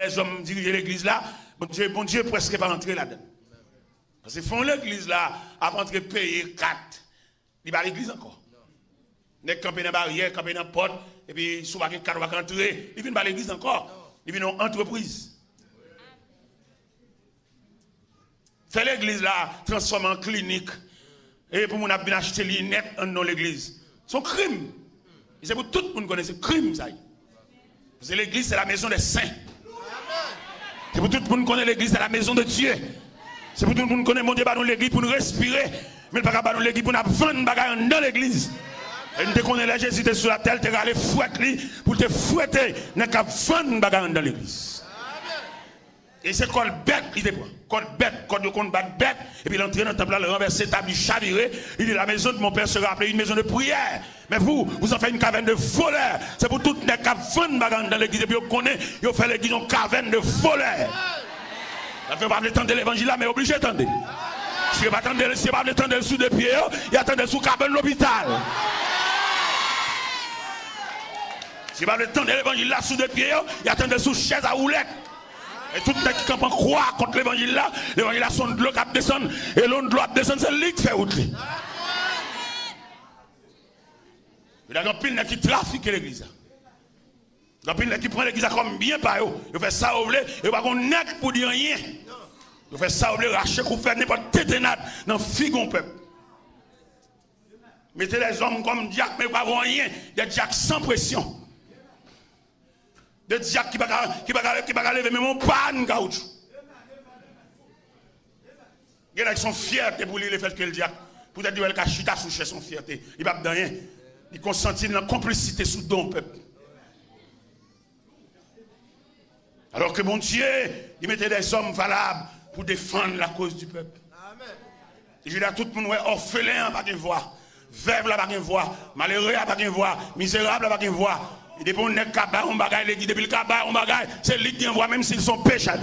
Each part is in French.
les hommes dirigeaient l'église là, bon Dieu presque pas rentrer là-dedans. Parce qu'ils font l'église là, avant de payer 4. Il va à l'église encore. Ils campent dans la barrière, campent dans la porte, et puis souvent 4 va rentrer, ils viennent à l'église encore. Ils viennent en entreprise. Fait l'église là, transforme en clinique. Et pour nous bien acheter les lunettes dans l'église. C'est un crime. C'est pour tout le monde connaître, c'est un crime ça. Parce que l'église c'est la maison des saints. C'est pour tout le monde connaître l'église, c'est la maison de Dieu. C'est pour tout le monde connaître mon Dieu dans l'église pour nous respirer. Mais pas dans l'église pour nous vendre bagaille dans l'église. Et nous connaissons Jésus était sur la terre, tu es allé fouetter pour te fouetter, n'a qu'à vendre bagaille dans l'église. Et c'est col bête, il était col bête, col de combat bête, et puis l'entrée dans le temple, le renverser, établi, chaviré, il dit la maison de mon père sera appelée une maison de prière. Mais vous en faites une caverne de voleurs. C'est pour tout les cap vendre bagaille dans l'église, et puis vous connaissez, vous faites l'église une caverne de voleurs. Ça fait pas attendre l'évangile là, mais obligé d'attendre. Si vous pas attendre sous des pieds, il attend sous cabane de l'hôpital. Si vous pas attendre l'évangile là sous des pieds, il attend sous chaise à roulette. Et tout le monde qui comprend croire contre l'évangile là son de l'eau qui descend, et l'eau de l'eau qui descend, c'est lui qui fait route. Il y a un pile qui trafique l'église. Il y a un pile qui prend l'église comme bien par eux. Il fait ça au blé, et pas qu'on n'a pour dire rien. Il fait ça au blé, racher qu'on fait n'importe téténade dans le figon peuple. Mettez les hommes comme diacres, mais pas rien. Des diacres sans pression. Des diacres qui ne peuvent pas lever même mon panne caoutchouc. Il y en a qui sont fiers pour lui le fait que le diacre, peut-être qu'il a chita sous son fierté. Il ne va pas rien. Il consentit dans la complicité sous don peuple. Alors que mon Dieu, il mettait des hommes valables pour défendre la cause du peuple. Et je dis à tout le monde, orphelin pas de voix, veuve pas de voix, malheureux pas de voix, misérable pas de voix. Et depuis qu'on est cabas, on bagaille les guides, depuis le cabas, on bagaille, c'est lui qui envoie même s'ils sont pécheurs.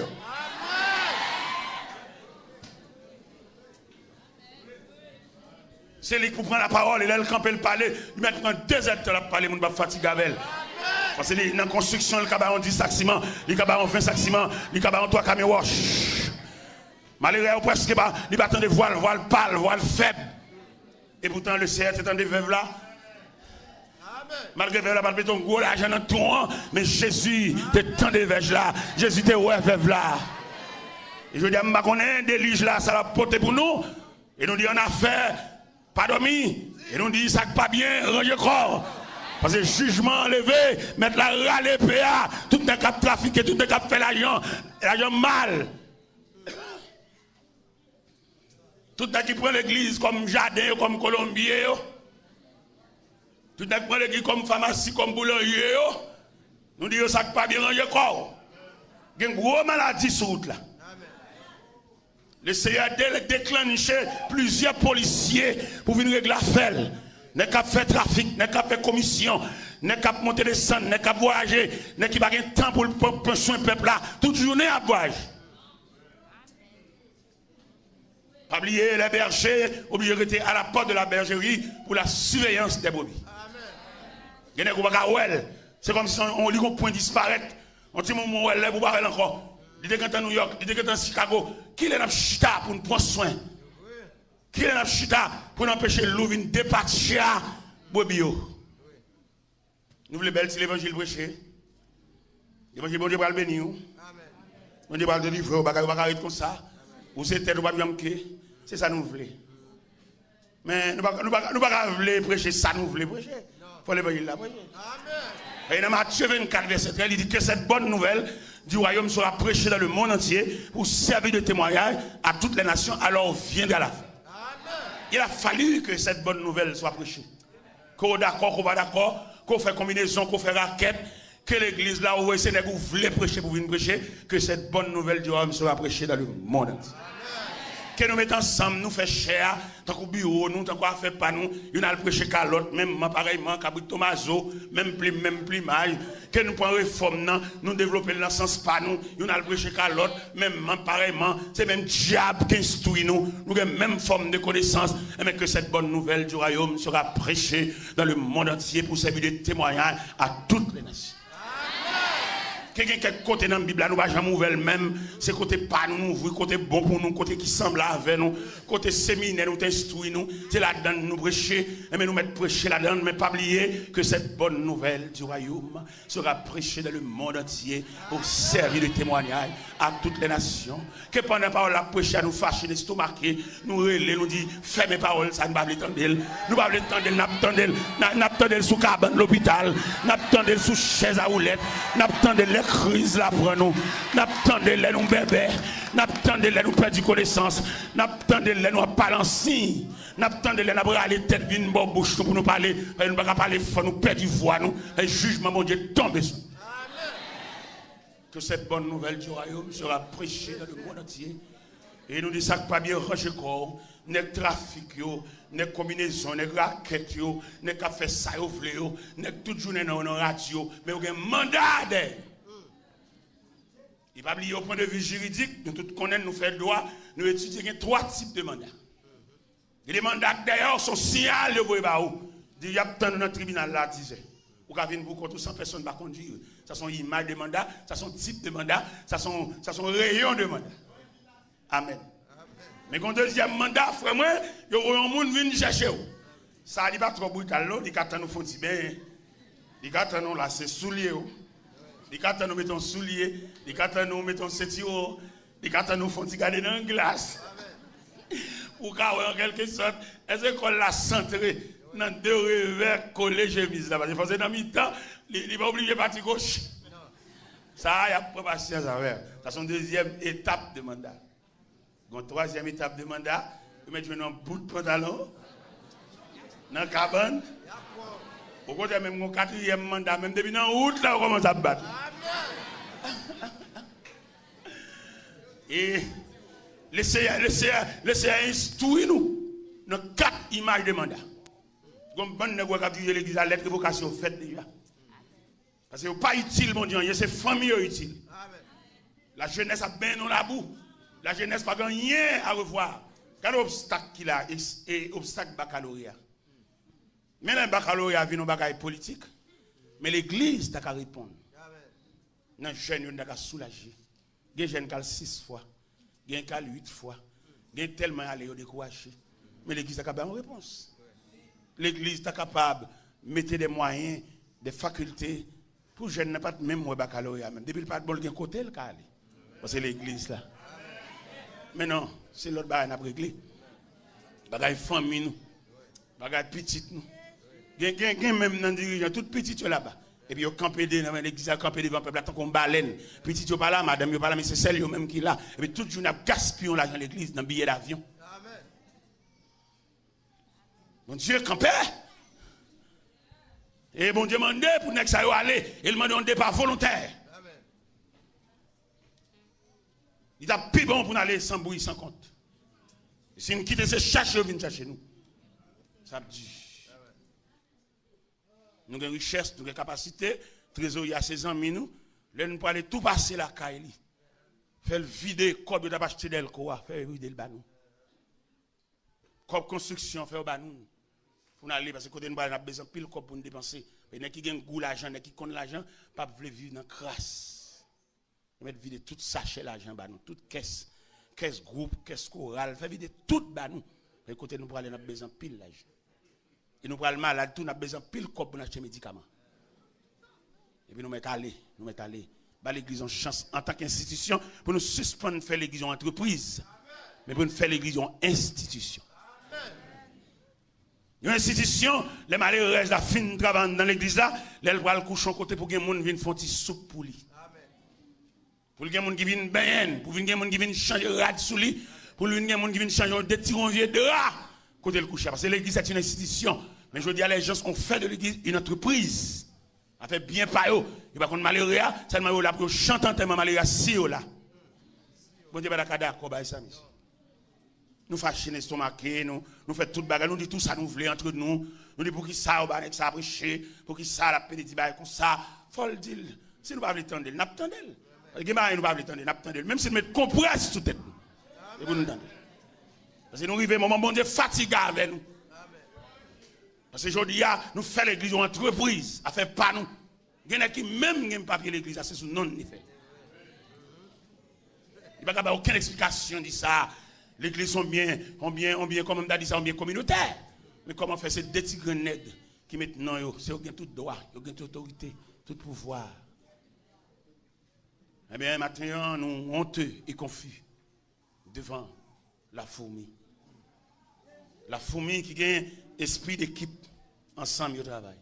C'est lui qui prend la parole, et là, il campe le palais, il met dans 2 heures de parler, on va fatiguer avec elle. Parce que dans la construction, le cabas, on 10 sacs ciment, le cabas, on 20 sacs ciment, le cabas, on 3 camions wash. Malheureux, presque pas, il va attendre voile pâle, voile faible. Et pourtant, le CR, c'est un des veuves là. Malgré que la palpe ton gros l'argent dans tout, mais Jésus t'es tant de veuves là, Jésus t'es ouais veuve là. Et je dis à ma connaît des liges là, ça va porter pour nous. Et nous dit en affaire, pas dormi. Et nous dit ça pas bien, ranger corps. Parce que jugement enlevé, mettre la râle PA, tout n'est qu'à trafiquer, tout n'est qu'à faire l'argent mal. Tout n'est qui prend l'église comme jardin, comme colombier. Tout n'est prend l'église comme pharmacie, comme boulanger. Nous disons ça pas bien ranger corps. Il y a une grosse maladie sur route là. Le CAD déclenché plusieurs policiers pour venir régler l'affaire. N'est qu'à faire trafic, n'est qu'à faire commission, n'est qu'à monter des centres, n'est qu'à voyager, n'est qu'à pas de temps pour prendre soin du peuple là. Toute journée à voyager. Pas oublier les bergers, obligés de rester à la porte de la bergerie pour la surveillance des brebis. Il y a des gens c'est comme si on lit un point disparaître. On dit mon elle vous parlez encore. Il était à New York, il était à Chicago. Qui est dans chita pour nous prendre soin? Qui est dans chita pour nous empêcher le loup de dépatcher brebis? Nous voulons belle si l'évangile prêché. L'évangile bon Dieu va le bénir. Bon Dieu va le délivrer, on va pas comme ça. Ou c'est tête ou pas bien clé. C'est ça nous voulons. Mais nous pas voulons prêcher ça nous voulons prêcher. Faut l'évangile là prêcher. Amen. Et dans Matthieu 24 verset 13, il dit que cette bonne nouvelle du royaume sera prêchée dans le monde entier pour servir de témoignage à toutes les nations, alors viendra la fin. Il a fallu que cette bonne nouvelle soit prêchée. Qu'on d'accord, qu'on va d'accord, qu'on fait combinaison, qu'on fait raquette, que l'église là où c'est que vous voulez prêcher pour venir prêcher, que cette bonne nouvelle du royaume sera prêchée dans le monde entier. Que nous mettons ensemble, nous faisons cher, tant qu'au bureau, nous, tant qu'on fait pas nous, nous allons prêcher qu'à l'autre, même pareillement, Cabri Tomaso, même plumage, que nous prenons réforme, nous développons dans le sens pas nous allons prêcher qu'à l'autre, même pareillement, c'est même diable qui instruit nous avons même forme de connaissance, mais que cette bonne nouvelle du royaume sera prêchée dans le monde entier pour servir de témoignage à toutes les nations. Quelques côté dans la Bible, nous ne pouvons jamais ouvrir même. C'est côté pas nous, côté bon pour nous, côté qui semble avec nous, côté séminaire, nous instruire nous. C'est là-dedans nous prêcher, mais nous mettre prêcher là-dedans, mais pas oublier que cette bonne nouvelle du royaume sera prêchée dans le monde entier pour servir de témoignage à toutes les nations. Que pendant la parole la prêcher à nous fâcher, nous stomaquer, nous relais, nous dire, fais mes paroles, ça ne va pas l'entendre. Nous ne va pas l'entendre, n'attendons sous cabane l'hôpital, n'attendons sous chaise à roulette, n'attendons les crises là pour nous, n'attendons les nous bébés, n'attendons les nous perdre connaissance, n'attendons les nous balancer, n'attendons les nous aller tête d'une bonne bouche pour nous parler, nous ne pouvons pas parler, nous perdre voix, nous, le jugement, mon Dieu, tombe sur nous. Que cette bonne nouvelle du royaume sera prêchée dans le monde entier. Et nous disons que pas bien ranger corps, n'est trafic, n'est combinaison, n'est raquette, n'est café ça, n'est toute journée dans la radio, mais on a un mandat d'aide. Il va oublier au point de vue juridique, nous tous connaissons, nous faisons droit, nous étudions 3 types de mandats. Et les mandats d'ailleurs sont signalés au Boébaou. Il y a tant dans le tribunal là, disait. Ou qu'à venir pour contre 100 personnes pas conduire. Ça sont images de mandat, ça sont types de mandat, ça sont rayons de mandat. Amen. Mais quand deuxième mandat, frère, moi, il y a un monde qui vient chercher. Ça n'est pas trop brutal, il y a nous font bien. Il y a nous là, c'est soulier. Il y a nous mettons soulier, il y a nous mettons ceinture, il y a nous font garder dans la glace. Ou en quelque sorte, est-ce qu'on l'a centré dans 2 revers collés chemise là? Parce que dans mi-temps, il va oublier partie gauche. Ça, il y a pas patience à faire. Ça, c'est une deuxième étape de mandat. Une troisième étape de mandat, vous mettez un bout de pantalon dans la cabane. Au côté même mon 4e mandat, même depuis dans août, là, on commence à battre. Et laissez instruire nous dans 4 images de mandat. Comme bonne négociation de l'église à lettre de vocation faite déjà. Parce que ce n'est pas utile, mon Dieu, c'est famille utile. La jeunesse a bien dans la boue. La jeunesse n'a pas rien à revoir. Quel obstacle qu'il a, et obstacle baccalauréat. Mais le baccalauréat vient dans bagaille politique. Mais l'église n'a qu'à répondre. Les jeunes n'a qu'à soulager. Les jeunes qui 6 fois. Les jeunes qui 8 fois. Les jeunes tellement allés au décourager. Mais l'église n'a qu'à faire une réponse. L'église est capable de mettre des moyens, des facultés pour les jeunes, pas même moi baccalauréat. Depuis le pas de bon côté, le cas. Parce que l'église là. Mais non, c'est l'autre bagaille qui a réglé. Bagaille famille nous. Bagaille petite nous. Il y a même dans les dirigeants, tout petit là-bas. Et puis, ils ont campé dans l'église, ils ont campé devant le peuple, tant qu'on baleine. Petit, ils pas là, madame, ils pas là, mais c'est celle même qui est là. Et puis, tout le jour, ils gaspillent l'argent de l'église dans le billet d'avion. Mon Dieu, campé. Et bon Dieu demandé pour que ça aller. Il m'a demandé par volontaire. Il a plus bon pour aller sans bruit, sans compte. Si nous quittons ce chercher, ils viennent chercher nous. Ça dit. Nous avons une richesse, nous avons une capacité. Trésor, il y a 16 ans, nous. Là, nous pouvons aller tout passer la caille. Faire le vider, comme nous avons acheté d'elle, faire vider le banou. Comme construction, faire le banou. Pour nous aller, parce que quand nous avons besoin de pile pour nous dépenser. Mais les qui ont goût l'argent, les qui comptent l'argent, pas veulent vivre dans la crasse. Ils mettent vider tout sachet l'argent, toute caisse groupe, caisse chorale, faire vider tout banou. Et côté nous pour aller, nous avons besoin de pile l'argent. Et nous prenons le malade, nous avons besoin de pile pour acheter des médicaments. Et puis nous mettons aller. L'église en chance en tant qu'institution pour nous suspendre de faire l'église en entreprise. Mais pour nous faire l'église en institution. Une institution, les malheureux restent la fin de travail dans l'église là, les bras le couchon côté pour que les gens viennent faire une soupe pour lui. Pour que les gens qui viennent bien, pour que les gens qui viennent changer de rad sous lui, pour que les gens qui viennent changer de tiron vieux de rad côté le coucher. Parce que l'église est une institution. Mais je dis à les gens qu'on fait de l'église une entreprise. On fait bien par eux. Et par contre, malheureux, c'est le malheureux là pour chanter tellement malheureux si eux là. Bon Dieu, d'accord, ça, monsieur. Nous fâchons l'estomac, nous faisons tout le bagage, nous disons tout ça, nous voulons entre nous. Nous disons pour qui ça, ça a prêché, pour qui ça, la pédétie, comme ça. Il faut le dire. Si nous ne pouvons pas l'attendre, nous n'attendons pas. Nous ne pouvons pas l'attendre, même si nous mettons compresse sous tête. Et vous nous entendez. Parce que nous arrivons à un moment, bon Dieu, fatigué avec nous. Parce que aujourd'hui, nous faisons l'église en entreprise, à faire pas nous. Il y en a qui même n'ont pas papier l'église, c'est sous non de fait. Il n'y a pas aucune explication de ça. L'église sont bien, comme on a dit ça, on bien communautaire. Mais comment faire ces deux petits grenades qui maintenant, c'est ont tout droit, ils ont toute autorité, tout pouvoir. Eh bien, maintenant, nous honteux et confus devant la fourmi. La fourmi qui a un esprit d'équipe ensemble au travail.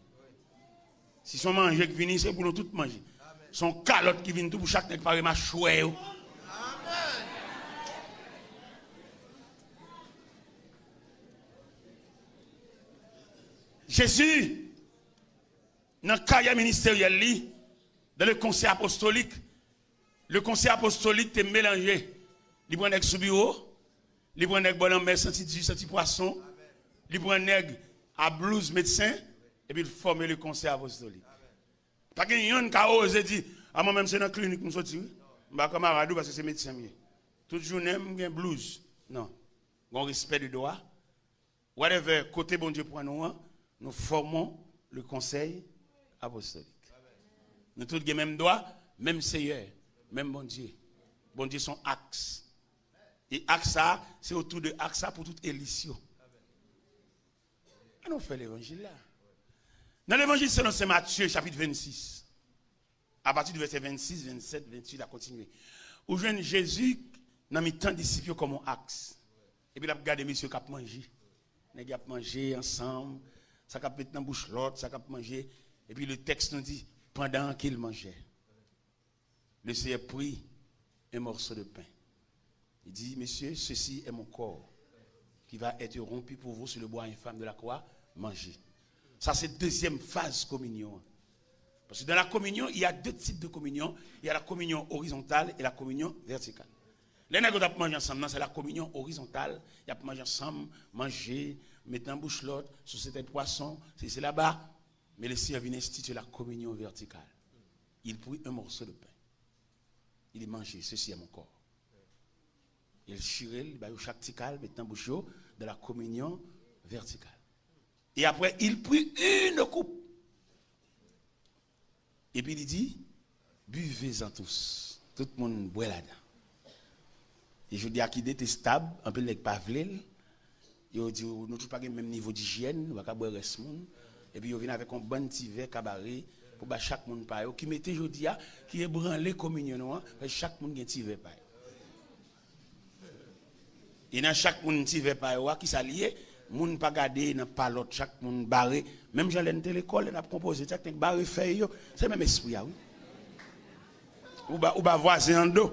Si son manger qui vient, c'est pour nous tous manger. Son calotte qui vient tout pour chaque nègre par ma chouette. Jésus, dans le carrière ministériel, dans le conseil apostolique est mélangé. Il prend un sous bureau, il prend un bon homme, senti du, senti poisson, il prend un à blouse médecin, et puis il forme le conseil apostolique. Pas qu'il y a un qui a osé dire, à moi-même c'est dans la clinique, je suis comme camarade parce que c'est médecin. Toute journée, je suis blouse. Non. On respect du droit. Whatever, côté bon Dieu pour nous formons le conseil apostolique. Nous tous les mêmes droits, même Seigneur, même bon Dieu. Bon Dieu, son axe. Et axe, c'est autour de axe pour toute élision. On fait l'évangile là. Dans l'évangile, c'est Matthieu, chapitre 26. À partir du verset 26, 27, 28, à continuer. Où jeune Jésus, dans mes temps disciples comme un axe. Et puis il a regardé monsieur qui a mangé. Il a mangé ensemble. Ça a pété dans la bouche l'autre, ça a mangé. Et puis le texte nous dit, pendant qu'il mangeait, le Seigneur prit un morceau de pain. Il dit, messieurs, ceci est mon corps qui va être rompu pour vous sur le bois infâme de la croix, mangez. Ça, c'est la deuxième phase communion. Parce que dans la communion, il y a deux types de communion. Il y a la communion horizontale et la communion verticale. Les nègres qui mangent ensemble, c'est la communion horizontale. Il y a manger ensemble, manger, mettre en bouche l'autre, société de poisson, c'est là-bas. Mais le Seigneur vient instituer la communion verticale. Il prit un morceau de pain. Il mangeait, ceci est mon corps. Il chirait, il baille chaque tical, mettant en bouche de la communion verticale. Et après, il prit une coupe. Et puis il dit, buvez-en tous. Tout le monde boit là-dedans. Et je dis à qui détestable, un peu les pavlil, il dit, nous n'avons pas le même niveau d'hygiène, nous ne pouvons pas boire reste monde. Et puis il vient avec un bon petit verre cabaret pour que chaque monde paye. Qui mettait, je dis, qui est branlé communion, chaque monde a un petit verre paye. Et dans chaque monde petit verre paye, qui s'allie, moun pas garder dans pas l'autre, chaque monde barré. Même j'allais dans l'école, on a composé, chaque barré feuille, c'est le même esprit, oui. Ou ba voisin en dos.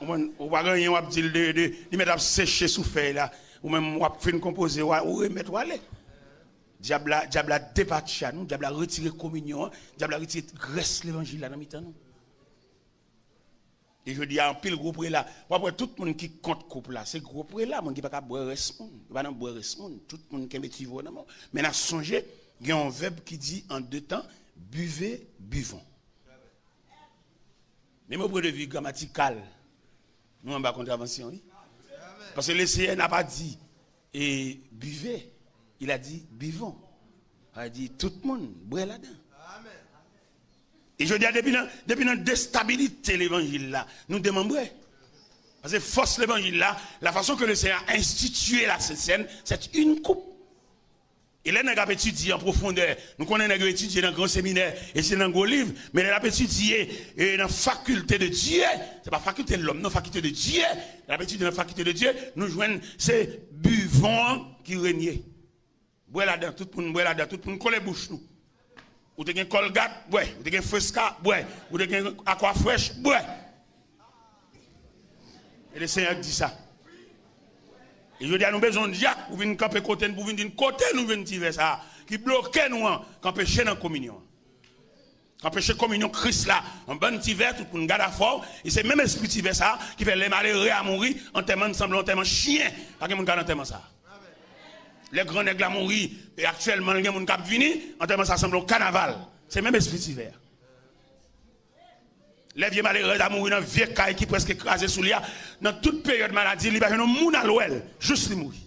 Ou pas gagner, ou pas dire de mettre sécher sous feuille là. Ou même ou faire composer, ou remettre ou aller. Diable a débattu nous, diable a retiré communion, diable a retiré graisse l'évangile là dans mi-temps nous. Et je dis à un pile groupe là, après tout le monde qui compte couple là, c'est groupe là, monde qui pas boire reste monde, pas dans boire reste monde, tout le monde qui met tivou dans. Mais n'a songé, il y a un verbe qui dit en deux temps, buvez, buvons. Même au point de vue grammatical, nous en bas contravention, oui. Parce que le Seigneur n'a pas dit et buvez, il a dit buvons. Il a dit tout le monde boit là-dedans. Et je dis depuis notre déstabilité l'évangile là, nous demandons. Parce que force l'évangile là, la façon que le Seigneur a institué la scène, c'est une coupe. Et là, nous avons étudié en profondeur. Nous connaissons étudié dans le grand séminaire et c'est dans le gros livre. Mais nous avons étudié dans la faculté de Dieu. Ce n'est pas la faculté de l'homme, non, la faculté de Dieu. Nous avons étudié dans la faculté de Dieu. Nous joignons ces buvons qui régnaient. Bois là-dedans, tout le monde boit là-dedans, tout le monde colle les bouches nous. Ou te gen Colgate, ouais. Ou te gen Fresca, ouais. Ou te gen Aqua Fresh, ouais. Et le Seigneur dit ça. Et je dis à nous besoin de Jacques pour venir camper côté, pour venir côté, nous venir tirer ça. Qui bloque nous, qu'empêcher dans la communion. Qu'empêcher la communion Christ là, un bon petit verre, tout pour nous garder fort. Et c'est même esprit petit verre ça, qui fait les malheureux à mourir, en termes ensemble, en termes chien. Pas que nous garde en termes ça. Les grands nègres à mourir, et actuellement, les gens qui sont venus, en termes ça semble au carnaval. C'est même esprit hiver. Les vieux malheureux à mourir dans vieux caille qui presque écrasé sous lui. Dans toute période de maladie, il y a un monde à l'ouel, juste les mourir.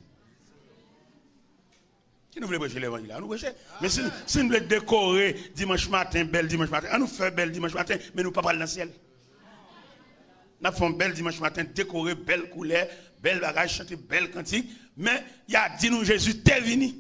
Qui nous voulons prêcher l'évangile? Nous prêcher. Mais si nous voulons décorer dimanche matin, belle dimanche matin, on nous fait belle dimanche matin, mais nous pas parler dans le ciel. Nous faisons belle dimanche matin, décorer, belle couleur, belle bagage, chanter belle cantique, mais il a dit nous Jésus, t'es venu.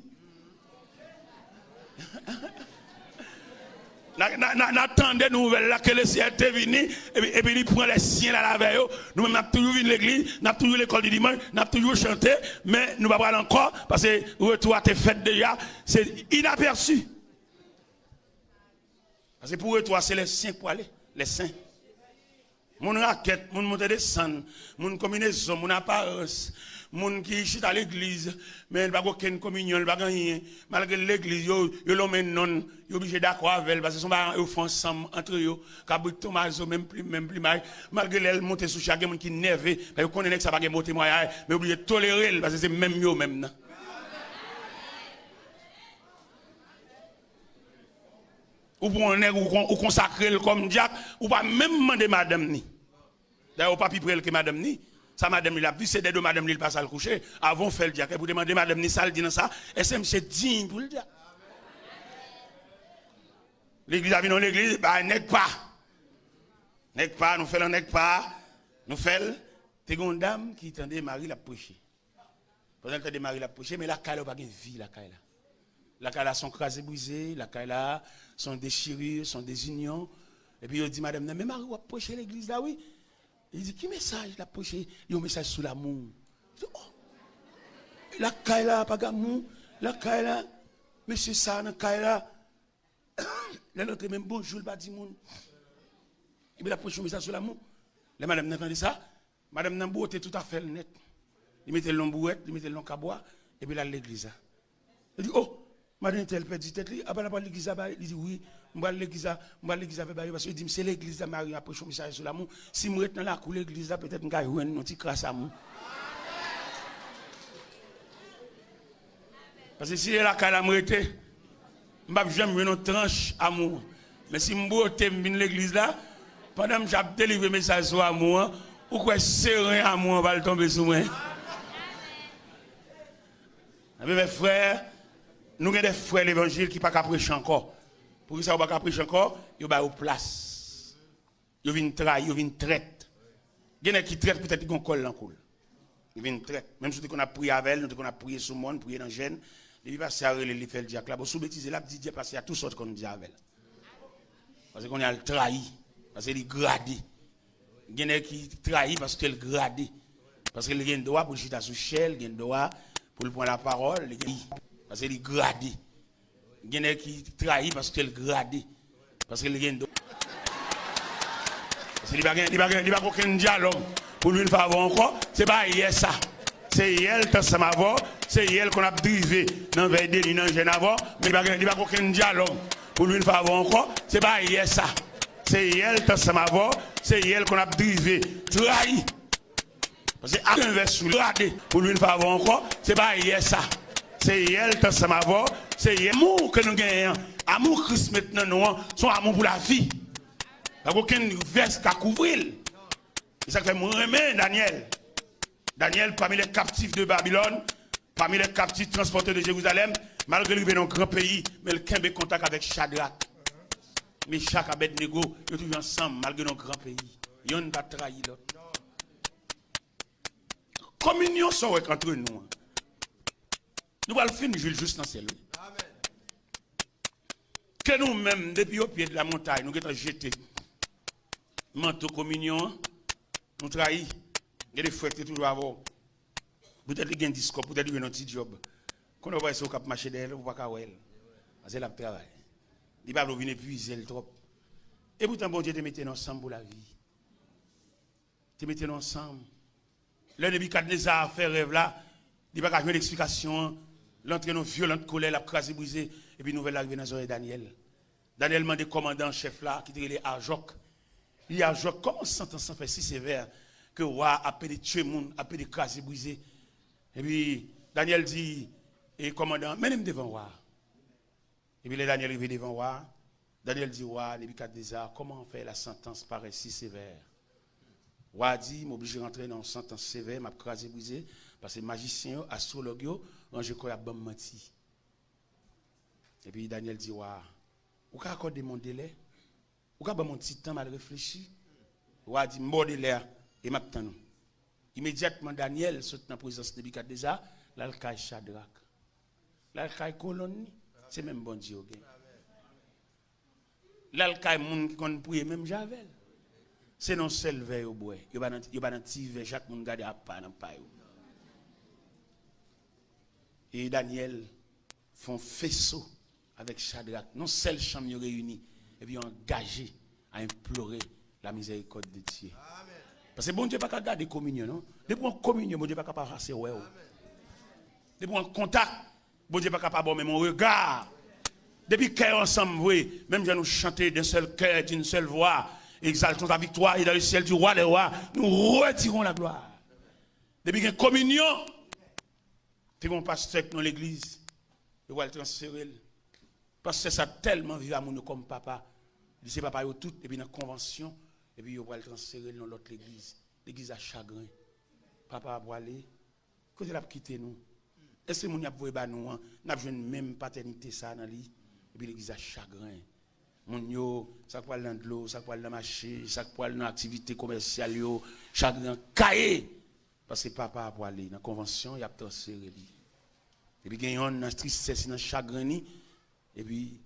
N'attendez nous là que le ciel est venu et puis il prend les siens à la veille. Nous même toujours vu l'église, nous toujours l'école du dimanche, nous toujours chanté, mais nous ne pouvons pas encore parce que le retour a été fait déjà, c'est inaperçu. Parce que pour retour c'est les siens pour aller, les saints. Mon raquette, mon montée de sang, mon combinaison, mon apparence, mon qui chute à l'église, mais il n'y a pas aucune communion, il n'y a pas rien. Malgré l'église, il l'ont mis non, il est obligé d'accord avec elle, parce que son parents ils font ensemble entre eux, Cabrit Thomaso, même plus mal. Malgré elle monte sous chaque monde qui est nerveux, il connaît que ça va pas monter moyen, mais obligé de tolérer, parce que c'est même mieux même. Ou pour un nègre ou consacrer comme diable, ou pas même demander madame ni. D'ailleurs, pas plus près que madame ni. Ça, madame, il a vu, c'est des deux madame, il passe à le coucher. Avant, fait le diable. Pour demander madame, ni ça, le dit dans ça. Et c'est digne pour le diable. L'église a vu dans l'église, bah, n'est pas. N'est pas, nous faisons n'est pas. Nous faisons. T'es une dame qui tendait Marie la prêcher. Pendant que Marie la prêcher, mais la caille n'a pas de vie, la caille là. La caille là sont crasées, brisées. La caille là sont déchirées, sont des unions. Et puis, il dit, madame, mais Marie va prêcher l'église là, oui. Il dit, qui message la prêché? Il y a un message sur l'amour. Oh, la caille là, pas d'amour. La caille là, monsieur ça, la caille là. Là, l'autre même bonjour, il va dire, il a prêché un message sur l'amour. La madame n'a entendu ça. Madame n'a pas tout à fait net. Il mettait le long bouette, il mettait le long cabois, et puis là, l'église. Il dit, oh, madame, elle perd du tête. Après, l'église, il dit, oui. Je vais à l'église parce qu'il dit c'est l'église de Marie après un message sur l'amour. Si je reste dans la cour l'église peut-être que je vais un petit crasse à moi. Parce que si la cala me rete, je ne vais jamais une tranche amour. Mais si je vais l'église là, pendant que j'ai délivré un message sur l'amour, ou quoi serein amour va tomber sur moi. Mes frères, nous avons des frères l'évangile qui ne peuvent pas prêcher encore. Pour que ça ne va pas prêcher encore, il va au place. Il vient trahir, il vient traite. Il y a qui traite peut-être qu'on colle en coule. Il vient traite. Même si on a prié avec elle, on a prié sur le monde, prié dans le gène, il va se faire le fait le diable. Là, sous bêtise, là, il dit parce qu'il y a toutes sortes qu'on dit avec elle. Parce qu'on a le trahi, parce qu'il est gradé. Il y a qui trahit parce qu'il est gradé. Parce qu'il a un droit pour chuter sous chèvre, il a un droit pour prendre la parole, parce qu'il est gradé. Il y a qui trahit parce qu'elle gradé. Parce qu'il y a un parce qu'il n'y a pas aucun dialogue. Pour lui, une fois encore, c'est pas hier ça. C'est hier, tant ça m'avant. C'est hier qu'on a drivé dans le délit, dans le gène avant. Mais il n'y a pas aucun dialogue. Pour lui, une fois encore, c'est pas hier ça. C'est hier, tant ça m'avant. C'est hier qu'on a drivé, trahi. Parce que à un verset gradé. Pour lui, une fois encore, c'est pas hier ça. C'est hier, tant ça m'avant. C'est l'amour que nous gagnons. Amour Christ maintenant, nous, son amour pour la vie. Il n'y a aucun veste à couvrir. Et ça fait moi aimer Daniel. Daniel, parmi les captifs de Babylone, parmi les captifs transportés de Jérusalem, malgré qu'il est dans un grand pays, mais il a contact avec Shadrach. Mais chaque Abednego, ils sont toujours ensemble, malgré nos grands pays. Ils n'ont pas trahi l'autre. Communion soit entre nous. Nous allons finir juste dans celle-là. Que nous-mêmes, depuis au pied de la montagne, nous avons jeté manteau communion, nous trahis. Il y a des frères qui sont toujours avant. Peut-être qu'il y a un discours, peut-être qu'il y a un petit job. Quand on voit ça au cap marché d'elle, on ne va pas voir elle. C'est là le travail. Il va venir épuiser trop. Et pourtant, bon Dieu te mettait ensemble pour la vie. Te mettait ensemble. Là, depuis Nebuchadnezzar a fait rêve là, il n'y a pas une explication. L'entrée dans violente colère, la crasé brisée, et puis nouvelle arrivée dans les oreilles de Daniel. Daniel m'a dit commandant chef là, qui était Arjok. Il dit Arjok, comment sentence fait si sévère que roi a pu tuer monde, a pu crasé brisé. Et puis Daniel dit, et commandant, menez-moi devant roi. Et puis Daniel arrive devant roi. Daniel dit roi, Nebuchadnezzar, comment fait la sentence paraît si sévère? Roi dit, m'oblige de rentrer dans une sentence sévère, m'a crasé brisé, parce que magicien, astrologue, je crois à bon menti. Et puis Daniel dit, waouh, ou qu'à accorder mon délai, ou qu'à mon petit temps mal réfléchi. Ou a dit, mon délai, et m'attend. Immédiatement, Daniel saute dans la présence de Nebukadnezar, là, le caille Shadrach. Là, le caille colonne, c'est même bon Dieu. Là, le caille moun qui connaît prier même Javel. C'est non seul veille au bois. Il y a un petit verre, chaque monde garde à pas dans le paille. Et Daniel font faisceau avec Shadrach. Non seul chambre réunis et puis engagé à implorer la miséricorde de Dieu. Amen. Parce que bon Dieu pas qu'à garder communion, non? Depuis en communion, bon Dieu pas capable de passer ouais. Depuis en contact, bon Dieu pas capable de même mon regard. Depuis cœur ensemble, oui, même si nous chanter d'un seul cœur, d'une seule voix, exaltons ta victoire et dans le ciel du roi des rois, nous retirons la gloire. Depuis qu'il y a communion, tu es un pasteur dans l'église, il va le transférer. Parce que ça tellement vu à mon comme papa. Il dit papa yo tout et puis dans la convention et puis il va le transférer dans l'autre église. L'église a chagrin. Papa va aller côté l'a quitter nous. Est-ce que mon y a voué ba nous n'a besoin même paternité ça dans lui et puis l'église a chagrin. Mon yo ça pour aller dans l'eau, ça pour aller dans marché, ça pour aller dans activité commerciale yo, chagrin caillé parce que papa va aller dans la convention, il a transféré lui. Et puis gagne on dans tristesse, dans chagrin ni et puis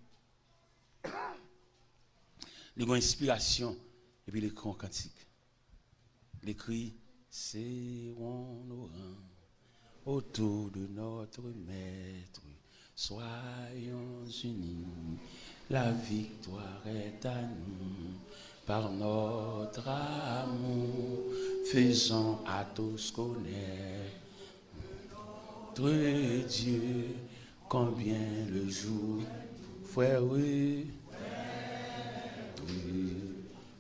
les inspiration et puis les cris cantiques. Les cris, serrons nos rangs autour de notre maître. Soyons unis, la victoire est à nous. Par notre amour, faisons à tous connaître notre Dieu, combien le jour, frère, oui.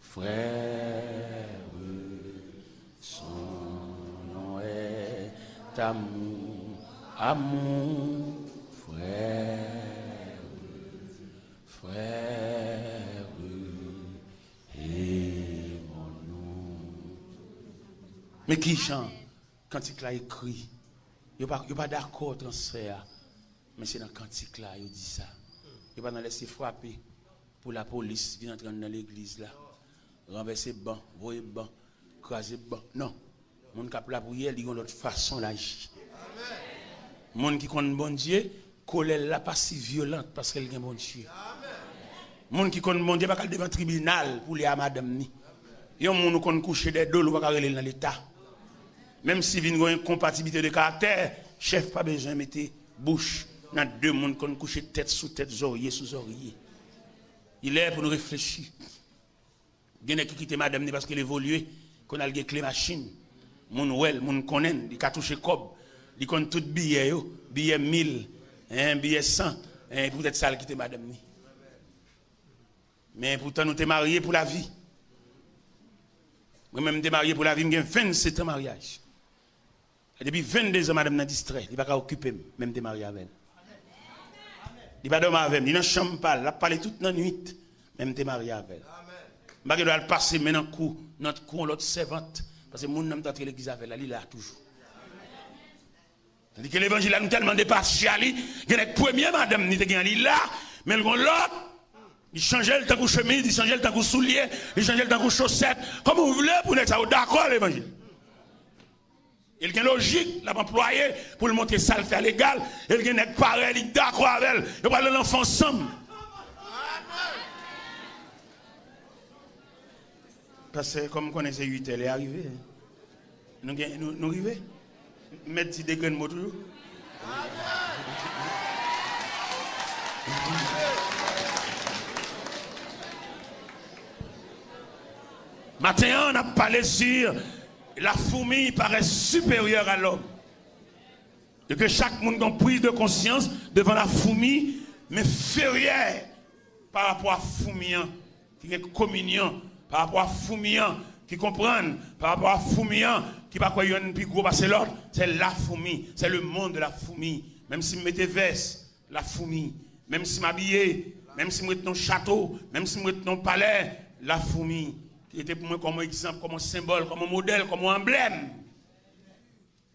Frère, son nom est amour, amour, frère, frère, aimons-nous. Mais qui chante quand il a écrit, il n'y a pas d'accord transfert, mais c'est dans le cantique là, il dit ça. Il va pas laisser frapper. Pour la police vient entrer dans l'église là, renverser banc, voyer banc, craser banc. Non, mon qui a la prière, il y a une autre façon d'agir. Mon qui connaît bon Dieu, colère là pas si violente parce qu'elle est bon Dieu. Mon qui connaît bon Dieu, pas qu'elle devant tribunal pour les à madame ni. Yon moun qui coucher des dos, pas qu'elle dans l'état. Même si vient une incompatibilité de caractère, chef pas besoin de mettre bouche dans deux monde qui coucher tête sous tête, oreiller sous oreiller. Il est pour nous réfléchir. Il y a qui quitte madame parce qu'elle évolue, qu'on a le clé machine. Moun wel, moun konnen, il a touché cob, il connaît tout billet, billet 1000, billet 100, peut-être ça quitte madame. Mais pourtant nous sommes mariés pour la vie. Moi-même, je suis marié pour la vie, j'ai 27 ans de mariage. Et depuis 22 ans, madame n'a distrait, il ne va pas occuper, même de marié avec elle. Il va dormir avec elle, il n'a chambre pas, il a parlé toute la nuit, même de marié avec elle. Je dois passer maintenant notre coup, l'autre servante, parce que mon nom d'entrer l'église avec elle, il est là toujours. Tandis que l'évangile a tellement dépassé, il y a une première madame, il est là, mais l'autre, il changeait le temps de chemise, il changeait le temps de souliers, il changeait le temps de chaussettes. Comme vous voulez, pour être d'accord l'évangile. Il y a une logique, l'a employé pour le montrer ça, le faire légal. Il y a une pareil, il est d'accord avec elle. Il va aller l'enfant ensemble. Parce que comme on connaissait 8 elle est arrivée. Nous arrivons. Mettre des degrés de mots toujours. Maintenant, on a parlé sur la fourmi paraît supérieure à l'homme. Et que chaque monde a prise de conscience devant la fourmi, mais inférieure par rapport à fourmian, qui est communion, par rapport à fourmian, qui comprennent, par rapport à fourmian, qui va croire une plus gros passer l'autre, c'est la fourmi, c'est le monde de la fourmi. Même si je mets des vestes, la fourmi, même si je m'habille, même si je mets dans château, même si je mets dans palais, la fourmi. Qui était pour moi comme exemple, comme symbole, comme modèle, comme emblème.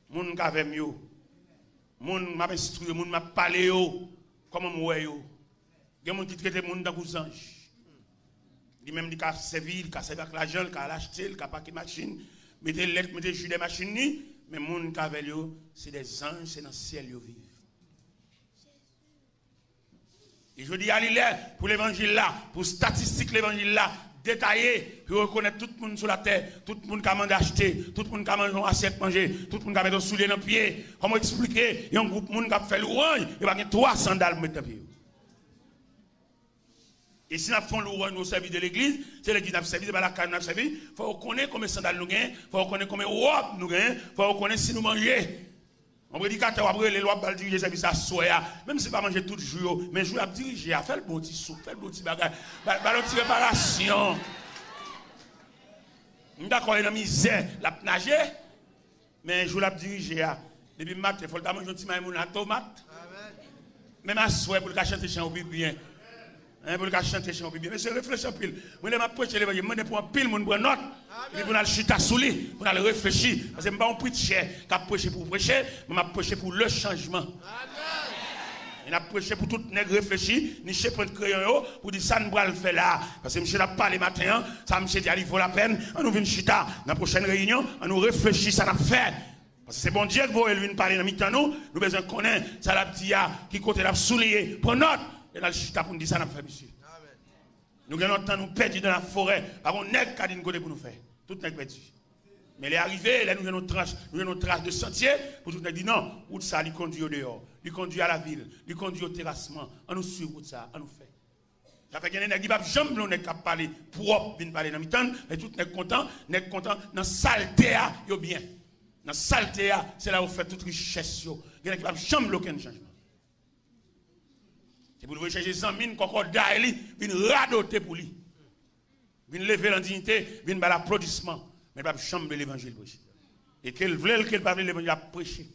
Moun kavem yo. Moun m'a instruit, moun m'a parlé yo. Comment moi yo. Il y a des gens qui traitent les gens dans les anges. Il même dit qu'il a servi, qu'il a servi avec l'argent, qu'il a acheté, qu'il a paqué de machines, mettez les lettres, mettez les jus des machines, mais les gens qui ont avec eux, c'est des anges, c'est dans le ciel qu'ils vivent. Et je dis à l'île, pour l'évangile là, pour statistique l'évangile là, détaillé, pour reconnaître tout le monde sur la terre, tout le monde qui a mandé acheter, tout le monde qui a mangé une assiette manger, tout le monde qui a mis un soulier dans le pied. Comment expliquer? Il y a un groupe de monde qui a fait l'orange, il va y avoir 3 sandales pour mettre dans le pied. Et si nous faisons l'orange au service de l'église, c'est l'église qui a servi, c'est pas la canne qui a servi, il faut reconnaître combien de sandales nous gagnons, il faut reconnaître combien de robes nous gagnons, il faut reconnaître si nous mangeons. On prédicateur après les lois pour diriger service à soya, même si pas manger tout le jour, mais je vais diriger, faire le bon petit soupe, faire le bon petit bagage, faire le petit réparation. D'accord, il y a une misère, la nager, mais je vais diriger. Depuis matin, il faut le manger un petit maïmoun à tomate. Même à souhait pour le chanter chant au bien. Pour le chanter chant au bien. Mais c'est réfléchir pile. Moi, je vais prêcher l'évangile, je vais prendre pile, je vais note. Et pour aller chuter sous lui, pour aller réfléchir. Parce que je ne vais pas prêcher, je vais prêcher pour prêcher, mais je vais prêcher pour le changement. Il a prêché pour tout le monde réfléchir, ni chez prendre crayon pour dire ça ne va le faire là. Parce que monsieur n'a pas les matins, ça monsieur dit il vaut la peine, on nous vient chita dans la prochaine réunion, on nous réfléchit, ça n'a fait. Parce que c'est bon Dieu que vous venez parler dans mi-temps nous besoin connaître ça la petite qui côté l'a souligné. Pour note, et dans le chita pour nous dire ça n'a fait monsieur. Nous avons longtemps nous perdus dans la forêt, par contre nèg qui a dit côté pour nous faire. Tout nèg perdu. Mais les arrivés, là nous avons nos traces de sentier pour tout le monde dire non, route ça, il conduit au dehors, il conduit à la ville, il conduit au terrassement, on nous suit route ça, on nous fait. Ça fait qu'il y a des gens qui jamais nous n'ont parler propre, viennent parler dans le temps, et tout n'est content, dans saleté, yo bien. Dans saleté, c'est là où on fait toute richesse. Il y a des gens qui jamais aucun changement. C'est pour vous chercher des amis, concordat, viennent radoter pour lui. Viennent lever l'indignité, viennent faire l'applaudissement. Mais pas chambre l'évangile. Et qu'elle voulait qu'elle parle de l'évangile à prêcher.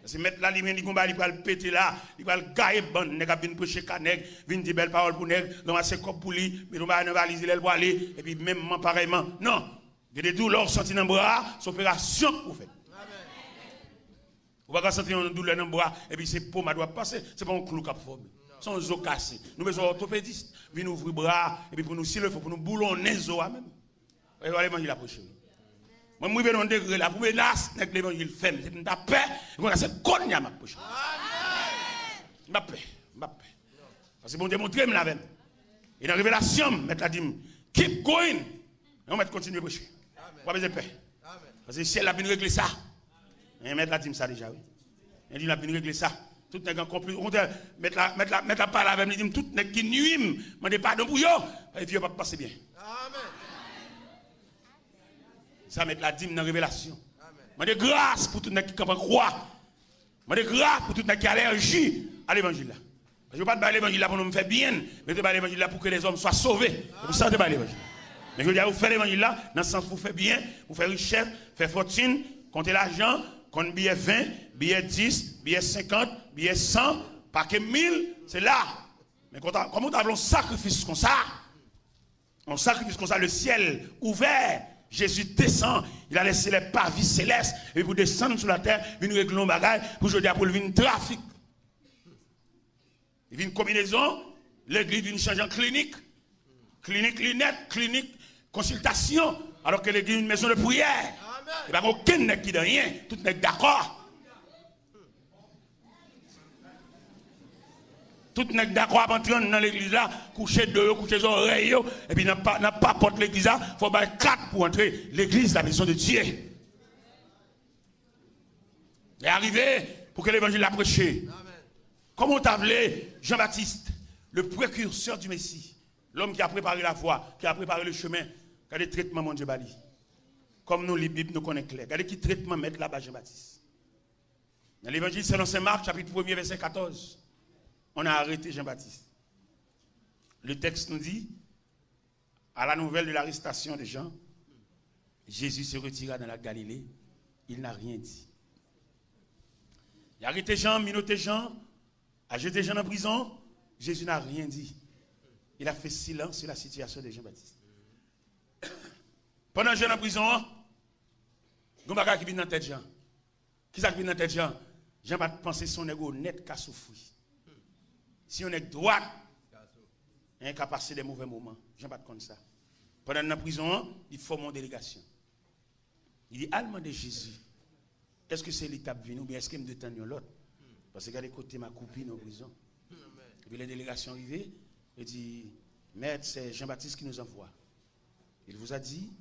Parce que mettre là, il va le péter là, il va le gailler bon, il va venir prêcher caneg, venir dire belle parole pour nèg, donc c'est comme pour lui, mais on va valiser elle pour aller et puis même pareillement. Non, il y a des douleurs sorties dans le bras, c'est opération que vous faites. Vous ne pouvez pas sentir une douleur dans le bras et puis c'est pour ma doit passer, c'est pas un clou qui a formé. C'est un os cassé. Nous besoin orthopédiste, venir ouvrir le bras et puis pour nous s'il le faut pour nous boulonner les os même. Et voilà l'évangile à prêcher. Moi, je vais dans un degré là, pour me lasser avec l'évangile fait. C'est une paix, c'est qu'on y a ma prêcher. Ma paix. Parce que bon Dieu montre la même. Et dans la révélation, mettre la dîme, keep going. Et on va continuer à prêcher. Pas besoin de paix. Parce que si elle a bien réglé ça, et mettre la dîme ça déjà, oui. Elle dit, elle a bien réglé ça. Tout n'est qu'un complet. Mettre la parole avec lui, tout n'est qui nuit, mais pardon pour eux. Et puis, il va pas passer bien. Ça met la dîme dans la révélation. Je demande grâce pour tout le monde qui croit. Je demande grâce pour tout le monde qui a allergie à l'évangile. Je ne veux pas te l'évangile pour nous faire bien, mais je veux l'évangile pour que les hommes soient sauvés. C'est pour ça que je l'évangile. Mais je veux dire, vous faites l'évangile là, dans le sens où vous faites bien, vous faites richesse, faire fortune, compter l'argent, compter billet 20, billet 10, billet 50, billet 100, paquet 1000, c'est là. Mais comment nous avons un sacrifice comme ça, le ciel ouvert. Jésus descend, il a laissé les parvis célestes, et pour descendre sur la terre, il nous régler nos bagages, pour je dis pour lui, trafic. Il vient une combinaison, l'église vient changer en clinique, lunette, clinique, consultation, alors que l'église est une maison de prière. Il n'y a aucun n'est qui de rien, tout n'est d'accord. Tout n'est d'accord à entrer dans l'église là, coucher de coucher les oreilles, et puis n'a pas porte l'église là, il faut faire 4 pour entrer. L'église, la maison de Dieu. Et arrivé pour que l'évangile l'a prêché. Comment t'as appelé Jean-Baptiste, le précurseur du Messie, l'homme qui a préparé la voie, qui a préparé le chemin, qui a des traitements, mon Dieu, Bali. Comme nous, les Bibles nous connaissent clair. Regardez qui traitement mettre là-bas Jean-Baptiste. Dans l'évangile selon Saint Marc, chapitre 1er, verset 14. On a arrêté Jean-Baptiste. Le texte nous dit, à la nouvelle de l'arrestation de Jean, Jésus se retira dans la Galilée. Il n'a rien dit. Il a arrêté Jean, minoté Jean, a jeté Jean en prison. Jésus n'a rien dit. Il a fait silence sur la situation de Jean-Baptiste. Pendant Jean en prison, il y a un qui vient dans la tête de Jean. Qui ça qui vient dans la tête de Jean? Jean va penser son ego net qu'à souffrir. Si on est droit, un qui a passé des mauvais moments. J'en pas de ça. Pendant la prison, il forme une délégation. Il dit, allemand de Jésus, est-ce que c'est l'étape venue ou bien est-ce qu'il me détend l'autre? Parce que regardez côté ma copine en prison. Et puis la délégation arrivée, il dit, maître, c'est Jean-Baptiste qui nous envoie. Il vous a dit,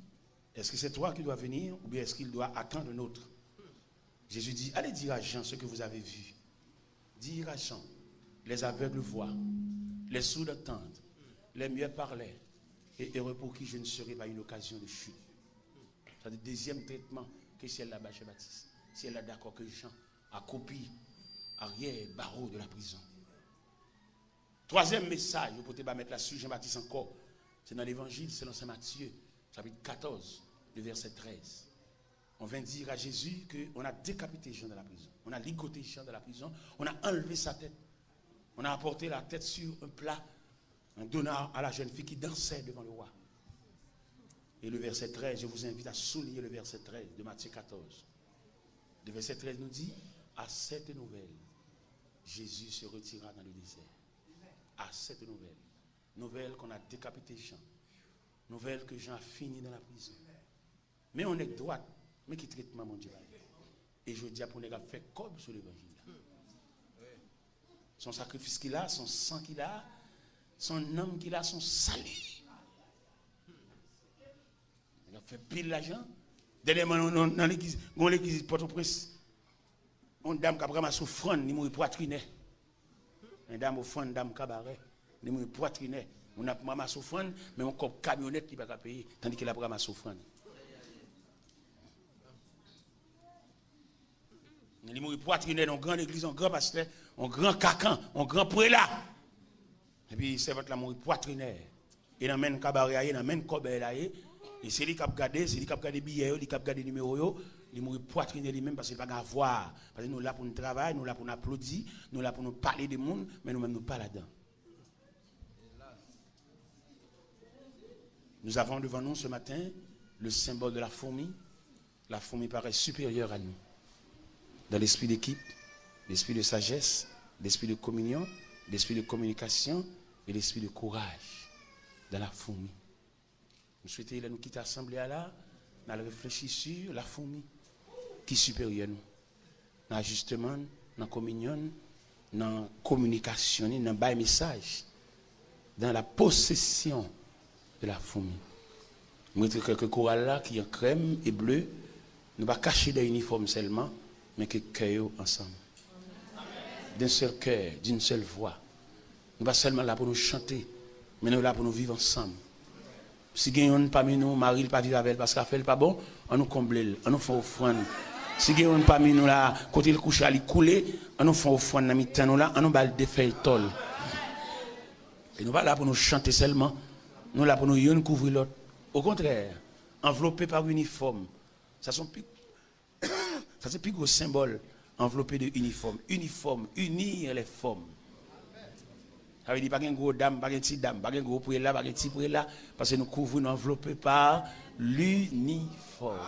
est-ce que c'est toi qui dois venir ou bien est-ce qu'il doit attendre un autre? Jésus dit, allez dire à Jean ce que vous avez vu. Dire à Jean, les aveugles voient, les sourds entendent, les muets parlaient, et heureux pour qui je ne serai pas une occasion de chute. C'est le deuxième traitement que si elle là-bas chez Baptiste. Si elle est d'accord que Jean a copié arrière barreau de la prison. Troisième message, vous pouvez mettre là-dessus Jean-Baptiste encore. C'est dans l'évangile, selon Saint Matthieu, chapitre 14, le verset 13. On vient dire à Jésus qu'on a décapité Jean dans la prison. On a ligoté Jean dans la prison. On a enlevé sa tête. On a apporté la tête sur un plat, en donnant à la jeune fille qui dansait devant le roi. Et le verset 13, je vous invite à souligner le verset 13 de Matthieu 14. Le verset 13 nous dit, à cette nouvelle, Jésus se retira dans le désert. À cette nouvelle. Nouvelle qu'on a décapité Jean. Nouvelle que Jean a fini dans la prison. Mais on est droit. Mais qui traite mon Dieu. Et je dis à pour les gars, fait comme sur l'évangile. Son sacrifice qu'il a, son sang qu'il a, son âme qu'il a, son salut. Il a fait pile l'argent. Dernièrement, dans l'église Port-au-Prince, une dame qui a vraiment souffrant, il m'a poitriné. Une dame au fond, une dame cabaret, il m'a poitriné. On a vraiment souffrant, mais on a camionnette qui ne va pas payer, tandis qu'il a vraiment souffrant. Il m'a poitriné dans une grande église, un grand pasteur, un grand cacan, un grand prélat. Et puis, c'est votre là, m'a poitriné. Il a même cabaret, il a même cobaye. Et c'est lui qui a regardé, c'est lui qui a regardé billets, lui qui a regardé numéro, il m'a poitriné lui-même parce qu'il n'a pas à voir. Parce que nous là pour nous travailler, nous là pour nous applaudir, nous là pour nous parler des mondes, mais nous-mêmes nous pas là-dedans. Nous avons devant nous ce matin le symbole de la fourmi. La fourmi paraît supérieure à nous. Dans l'esprit d'équipe, l'esprit de sagesse, l'esprit de communion, l'esprit de communication et l'esprit de courage. Dans la fourmi. Nous souhaitons nous quitter l'assemblée là, nous allons réfléchir sur la fourmi qui est supérieure à nous. Dans l'ajustement, dans la communion, dans la communication, dans le message, dans la possession de la fourmi. Nous mettons quelques chorales là qui sont crème et bleu, nous ne pas cacher des uniformes seulement, mais que cœur ensemble. D'un seul cœur, d'une seule voix. Nous ne sommes pas seulement là pour nous chanter, mais nous sommes là pour nous vivre ensemble. Si quelqu'un parmi nous, Marie ne pas vivre avec elle parce qu'elle fait pas bon, on nous comble, on nous fait offrande. Si quelqu'un parmi nous là, côté le coucher, il couler, on nous fait offrande dans mi-temps nous là, on nous balle des feuilles tol. Et nous pas là pour nous chanter seulement, nous là pour nous y couvrir l'autre. Au contraire, enveloppé par uniforme, ça sont plus ça c'est plus gros symbole enveloppé de uniforme. Uniforme, unir les formes. Ça veut dire pas qu'un gros dame, pas qu'un petit dame, pas qu'un gros prélat, pas qu'un petit prélat, parce que nous couvrons, nous enveloppés par l'uniforme.